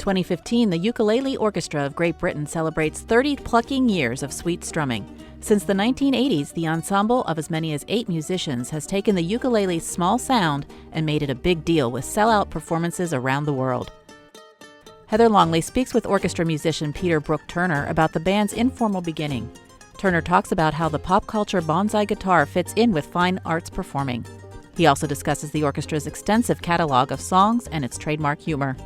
2015, the Ukulele Orchestra of Great Britain celebrates 30 plucking years of sweet strumming. Since the 1980s, the ensemble of as many as 8 musicians has taken the ukulele's small sound and made it a big deal with sellout performances around the world. Heather Longley speaks with orchestra musician Peter Brook Turner about the band's informal beginning. Turner talks about how the pop culture bonsai guitar fits in with fine arts performing. He also discusses the orchestra's extensive catalog of songs and its trademark humor.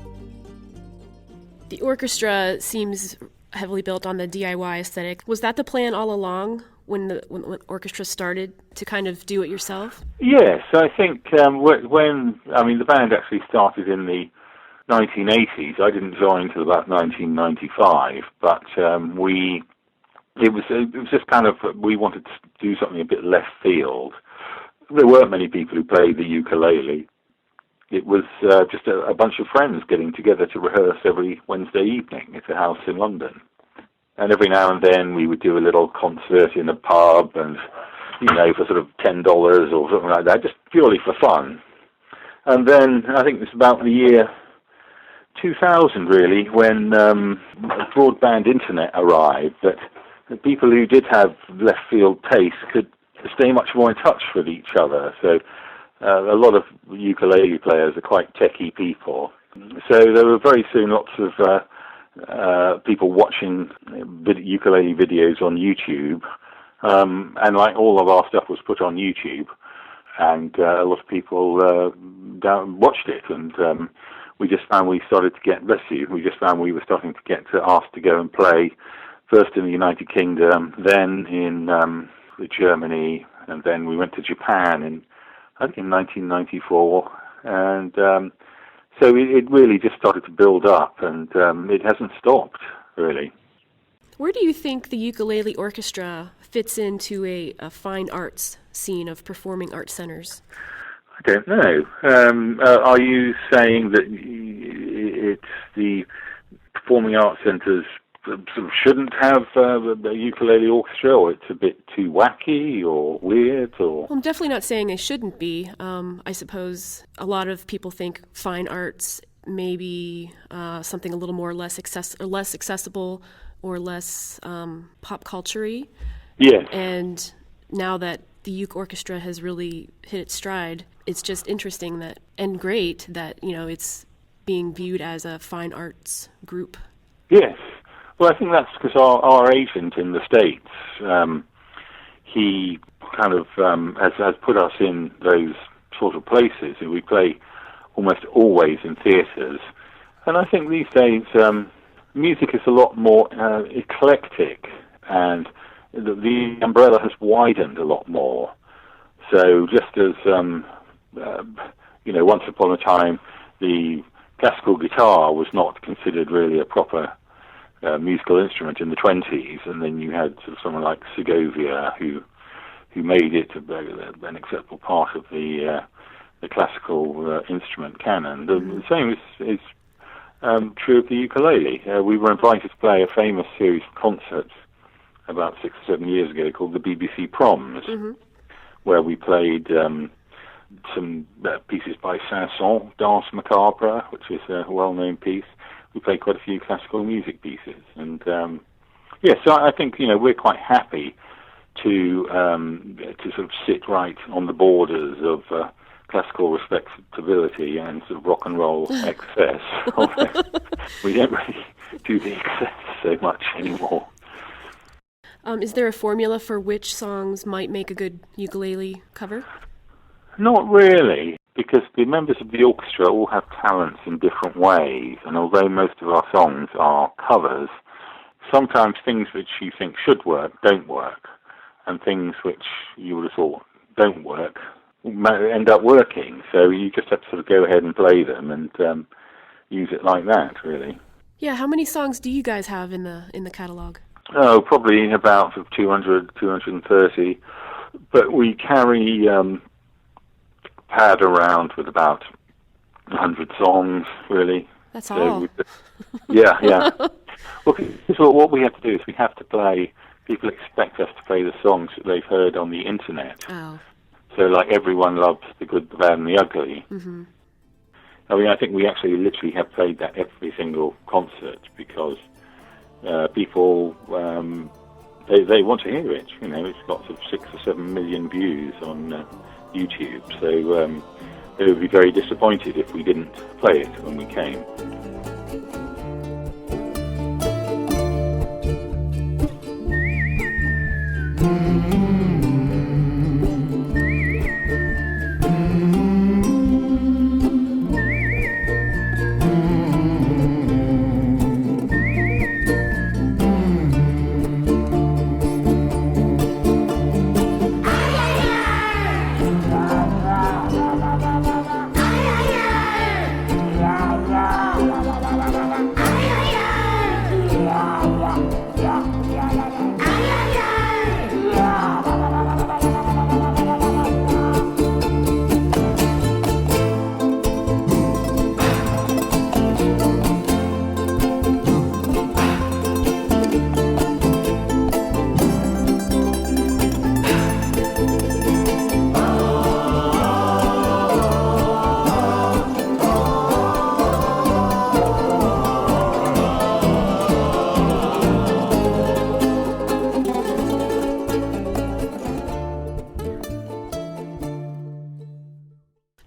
The orchestra seems heavily built on the DIY aesthetic. Was that the plan all along when the orchestra started, to kind of do it yourself? Yes, I think the band actually started in the 1980s. I didn't join until about 1995, but it was just kind of, we wanted to do something a bit left field. There weren't many people who played the ukulele. It was just a bunch of friends getting together to rehearse every Wednesday evening at a house in London. And every now and then we would do a little concert in a pub, and, for sort of $10 or something like that, just purely for fun. And then I think it was about the year 2000, really, when broadband internet arrived, that the people who did have left field taste could stay much more in touch with each other. So a lot of ukulele players are quite techie people. So there were very soon lots of people watching ukulele videos on YouTube. And like all of our stuff was put on YouTube. And a lot of people watched it. And we just found we started to get, we just found we were starting to get asked to go and play first in the United Kingdom, then in Germany, and then we went to Japan in 1994, and so it really just started to build up, and it hasn't stopped, really. Where do you think the ukulele orchestra fits into a fine arts scene of performing arts centers? I don't know. Are you saying that it's the performing arts centers sort of shouldn't have a ukulele orchestra, or it's a bit too wacky or weird? Or Well, I'm definitely not saying they shouldn't be. I suppose a lot of people think fine arts may be something a little more less accessible or less pop culture-y. Yes. And now that the uke orchestra has really hit its stride, it's just interesting that, and great that, it's being viewed as a fine arts group. Yes. Well, I think that's because our agent in the States, he kind of has put us in those sort of places. We play almost always in theatres. And I think these days music is a lot more eclectic, and the umbrella has widened a lot more. So just as, once upon a time, the classical guitar was not considered really a proper musical instrument in the 20s, and then you had sort of someone like Segovia who made it an acceptable part of the classical instrument canon. The same is true of the ukulele. We were invited to play a famous series of concerts about 6 or 7 years ago called the BBC Proms, where we played some pieces by Saint-Saëns, Danse Macabre, which is a well-known piece. We played quite a few classical music pieces, and so I think we're quite happy to sort of sit right on the borders of classical respectability and sort of rock and roll excess. We don't really do the excess so much anymore. Is there a formula for which songs might make a good ukulele cover? Not really, because the members of the orchestra all have talents in different ways, and although most of our songs are covers, sometimes things which you think should work don't work, and things which you would have thought don't work end up working. So you just have to sort of go ahead and play them and use it like that, really. Yeah, how many songs do you guys have in the catalog? Oh, probably about 200, 230, but we carry pad around with about 100 songs, really. That's all. Yeah. Well, what we have to do is we have to play, people expect us to play the songs that they've heard on the internet. Oh. So like Everyone Loves the Good, the Bad and the Ugly. I mean, I think we actually literally have played that every single concert because people they want to hear it. You know, it's got sort of 6 or 7 million views on YouTube, so they would be very disappointed if we didn't play it when we came.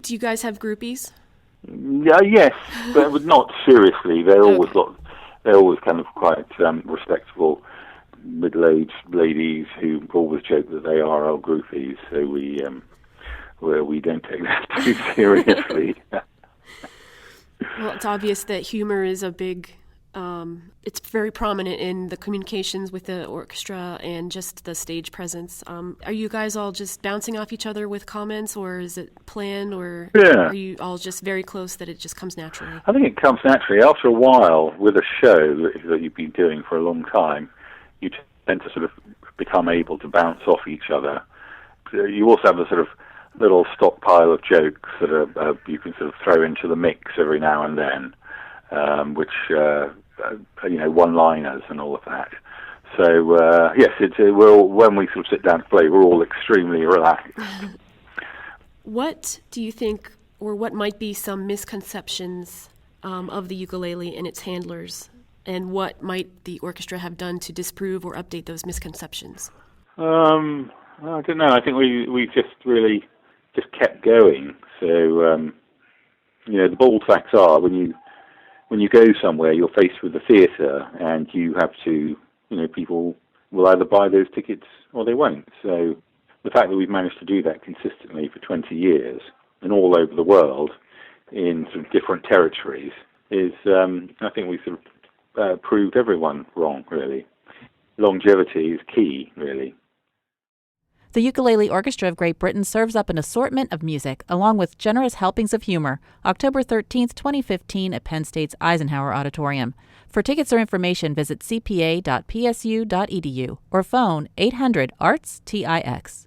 Do you guys have groupies? Yes, but not seriously. They're always kind of quite respectable middle-aged ladies who always joke that they are our groupies. So we don't take that too seriously. Well, it's obvious that humor is a big. It's very prominent in the communications with the orchestra and just the stage presence. Are you guys all just bouncing off each other with comments, or is it planned, or are you all just very close that it just comes naturally? I think it comes naturally. After a while, with a show that you've been doing for a long time, you tend to sort of become able to bounce off each other. You also have a sort of little stockpile of jokes that you can sort of throw into the mix every now and then. Which one-liners and all of that. So yes, when we sort of sit down to play, we're all extremely relaxed. What do you think, or what might be some misconceptions of the ukulele and its handlers, and what might the orchestra have done to disprove or update those misconceptions? I don't know. I think we just really just kept going. So the bald facts are when you go somewhere, you're faced with the theatre, and you have to, people will either buy those tickets or they won't. So the fact that we've managed to do that consistently for 20 years and all over the world in sort of different territories is, I think we sort of proved everyone wrong, really. Longevity is key, really. The Ukulele Orchestra of Great Britain serves up an assortment of music, along with generous helpings of humor, October 13th, 2015 at Penn State's Eisenhower Auditorium. For tickets or information, visit cpa.psu.edu or phone 800-ARTS-TIX.